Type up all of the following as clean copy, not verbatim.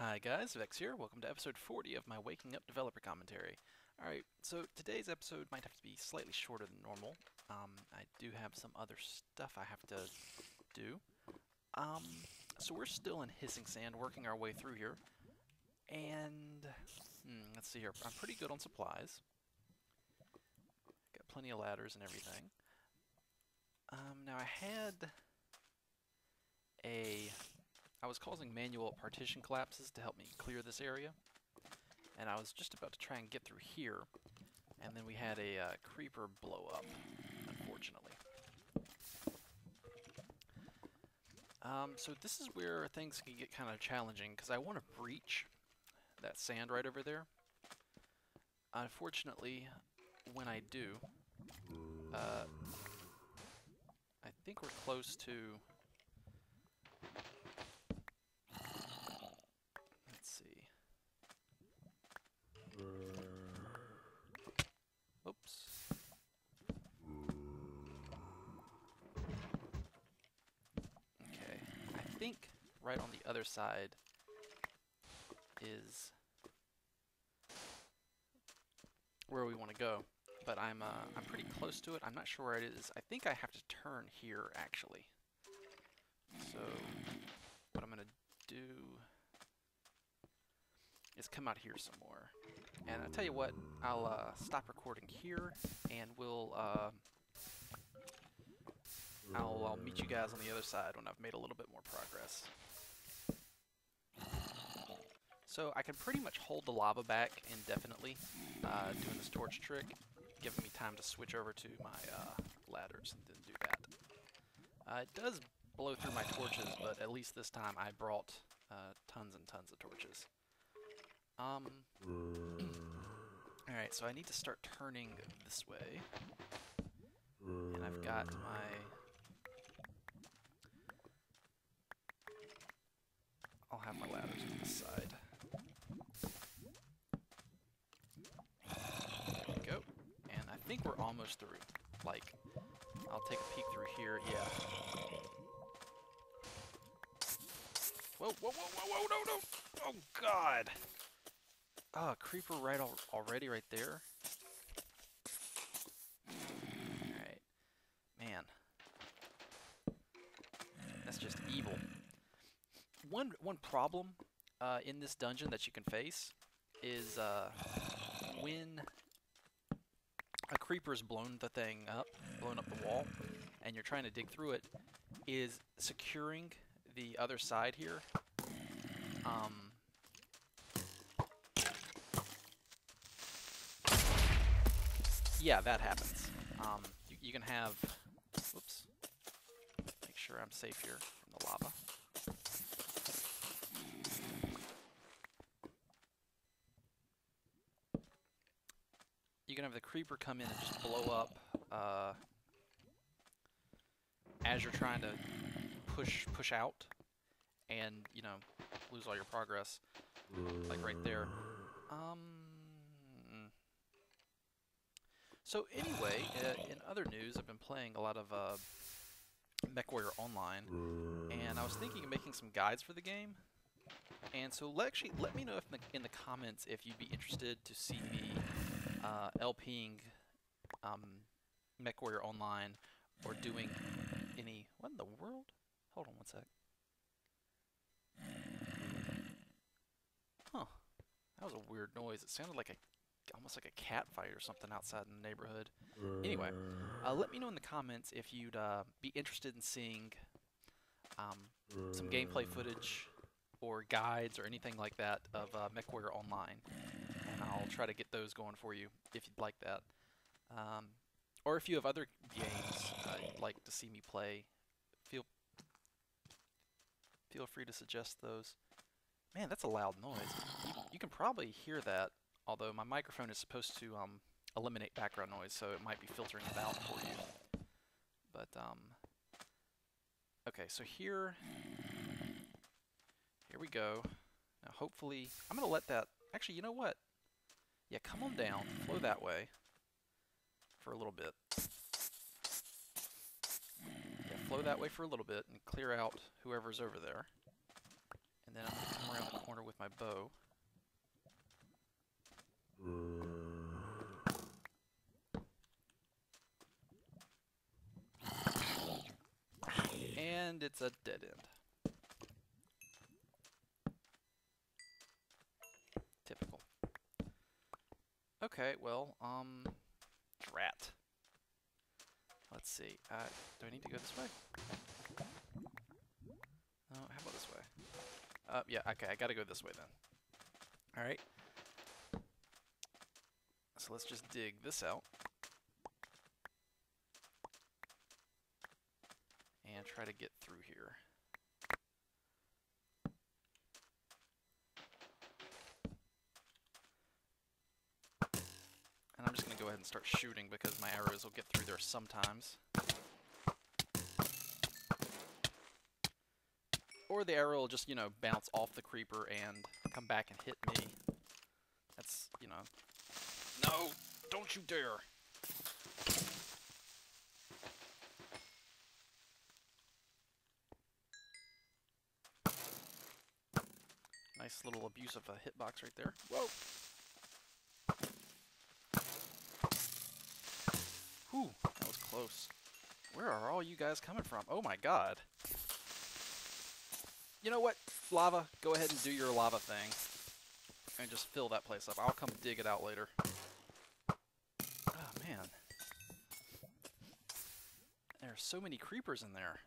Hi guys, Vechs here. Welcome to episode 40 of my Waking Up developer commentary. Alright, so today's episode might have to be slightly shorter than normal. I do have some other stuff I have to do. So we're still in Hissing Sand, working our way through here. And, let's see here. I'm pretty good on supplies. Got plenty of ladders and everything. Now I was causing manual partition collapses to help me clear this area, and I was just about to try and get through here, and then we had a creeper blow up, unfortunately. So this is where things can get kind of challenging, because I want to breach that sand right over there. Unfortunately, when I do, I think we're close to... Oops. Okay, I think right on the other side is where we want to go, but I'm pretty close to it. I'm not sure where it is. I think I have to turn here actually. So what I'm gonna do is come out here some more. And I'll tell you what, I'll stop recording here, and I'll meet you guys on the other side when I've made a little bit more progress. So I can pretty much hold the lava back indefinitely, doing this torch trick, giving me time to switch over to my ladders and then do that. It does blow through my torches, but at least this time I brought tons and tons of torches. Alright, so I need to start turning this way. And I've got I'll have my ladders on this side. There we go. And I think we're almost through. Like, I'll take a peek through here, yeah. Whoa, whoa, whoa, whoa, whoa, no, no! Oh, God! Oh, creeper already right there. Alright. Man. That's just evil. One problem in this dungeon that you can face is when a creeper's blown the wall, and you're trying to dig through it, is securing the other side here. Yeah, that happens. You can have... Whoops. Make sure I'm safe here from the lava. You can have the creeper come in and just blow up as you're trying to push out, and, you know, lose all your progress, like right there. So anyway, in other news, I've been playing a lot of MechWarrior Online, and I was thinking of making some guides for the game. And so actually, let me know if in the comments if you'd be interested to see me LPing MechWarrior Online, or doing any... What in the world? Hold on one sec. Huh. That was a weird noise. It sounded like almost like a cat fight or something outside in the neighborhood. Anyway, let me know in the comments if you'd be interested in seeing some gameplay footage or guides or anything like that of MechWarrior Online, and I'll try to get those going for you if you'd like that. Or if you have other games you'd like to see me play, feel free to suggest those. Man, that's a loud noise. You can probably hear that, although my microphone is supposed to eliminate background noise, so it might be filtering it out for you. But, okay, so here we go. Now, hopefully, I'm going to let that... Actually, you know what? Yeah, come on down. Flow that way for a little bit. Yeah, flow that way for a little bit and clear out whoever's over there. And then I'm going to come around the corner with my bow bow. And it's a dead end. Typical. Okay, well, drat. Let's see. Do I need to go this way? No, how about this way? Yeah, okay, I gotta go this way then. Alright. So let's just dig this out. And try to get through here. And I'm just going to go ahead and start shooting because my arrows will get through there sometimes. Or the arrow will just, you know, bounce off the creeper and come back and hit me. That's, you know... No! Don't you dare! Nice little abuse of a hitbox right there. Whoa! Whew, that was close. Where are all you guys coming from? Oh my god. You know what? Lava, go ahead and do your lava thing. And just fill that place up. I'll come dig it out later. Oh man. There are so many creepers in there.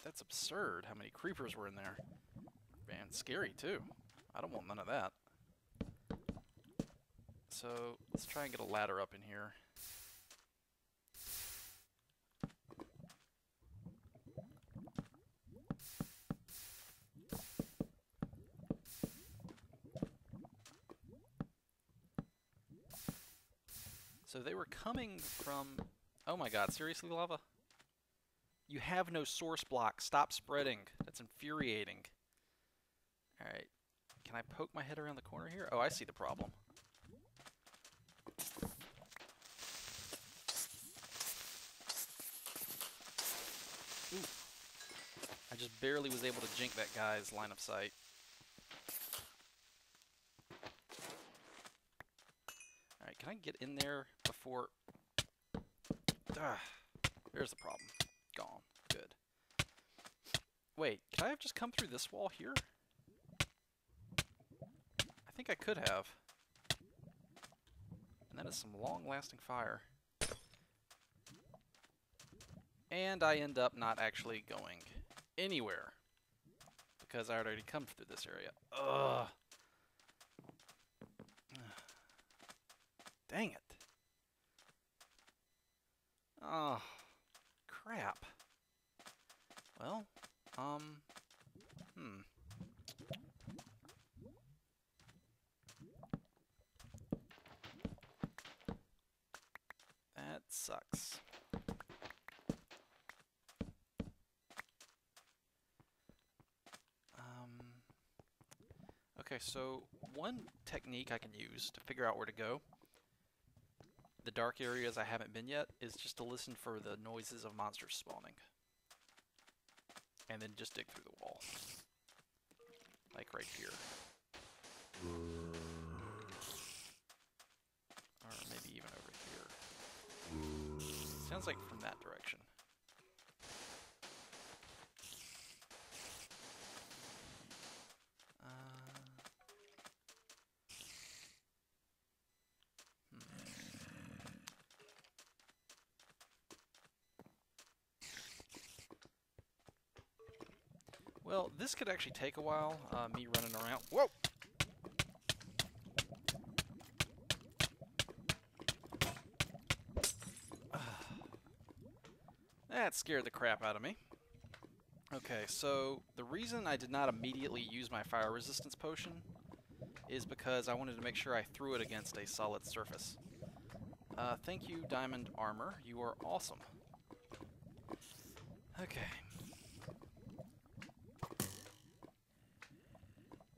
That's absurd how many creepers were in there. Man, scary too. I don't want none of that. So, let's try and get a ladder up in here. So they were coming from... Oh my god, seriously, lava? You have no source block. Stop spreading. That's infuriating. Alright. Can I poke my head around the corner here? Oh, I see the problem. Ooh. I just barely was able to jink that guy's line of sight. Alright, can I get in there before... There's the problem. Gone. Good. Wait, can I have just come through this wall here? I think I could have. And that is some long-lasting fire. And I end up not actually going anywhere. Because I had already come through this area. Ugh. Dang it. Oh, crap. Well, That sucks. Okay, so one technique I can use to figure out where to go, the dark areas I haven't been yet, is just to listen for the noises of monsters spawning. And then just dig through the wall. Like right here. Or maybe even over here. Sounds like from that direction. Well, this could actually take a while, me running around. Whoa! That scared the crap out of me. Okay, so the reason I did not immediately use my fire resistance potion is because I wanted to make sure I threw it against a solid surface. Thank you, Diamond Armor. You are awesome. Okay.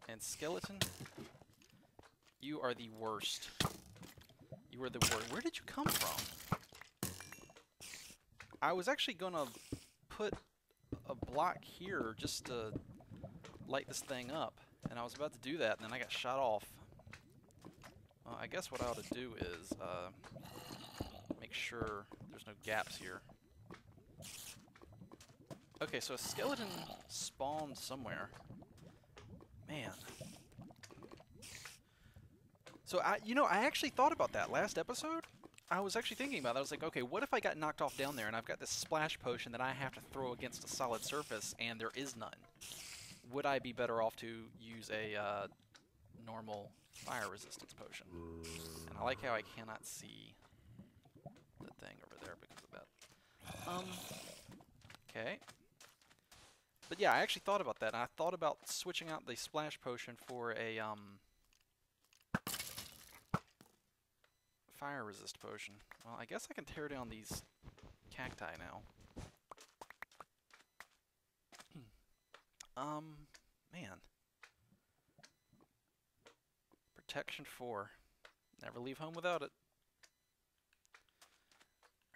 And Skeleton, you are the worst. You are the worst. Where did you come from? I was actually gonna put a block here just to light this thing up. And I was about to do that, and then I got shot off. Well, I guess what I ought to do is make sure there's no gaps here. Okay, so a skeleton spawned somewhere. Man. So I actually thought about that last episode. I was actually thinking about that. I was like, okay, what if I got knocked off down there and I've got this splash potion that I have to throw against a solid surface and there is none? Would I be better off to use a normal fire resistance potion? And I like how I cannot see the thing over there because of that. Okay. But yeah, I actually thought about that. And I thought about switching out the splash potion for a fire resist potion. Well, I guess I can tear down these cacti now. Man. Protection 4. Never leave home without it.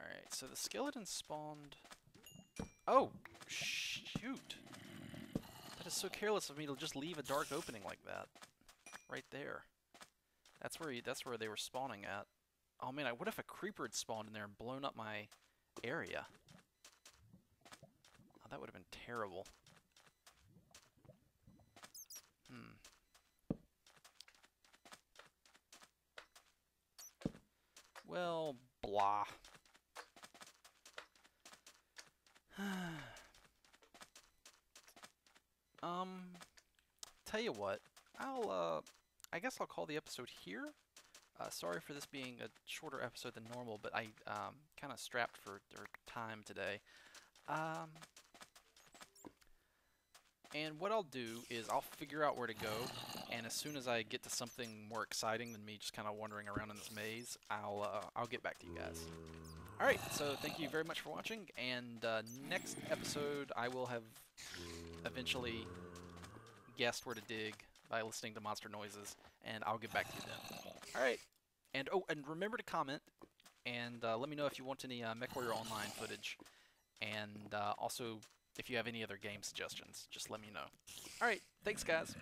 Alright, so the skeleton spawned... Oh! Shoot! That is so careless of me to just leave a dark opening like that. Right there. That's where they were spawning at. Oh man, what if a creeper had spawned in there and blown up my area? Oh, that would have been terrible. Well, blah. Tell you what, I guess I'll call the episode here. Sorry for this being a shorter episode than normal, but I kind of strapped for time today. And what I'll do is I'll figure out where to go, and as soon as I get to something more exciting than me just kind of wandering around in this maze, I'll get back to you guys. Alright, so thank you very much for watching, and next episode I will have eventually guessed where to dig by listening to monster noises, and I'll get back to you then. Alright, and remember to comment, and let me know if you want any MechWarrior Online footage, and also if you have any other game suggestions, just let me know. Alright, thanks guys!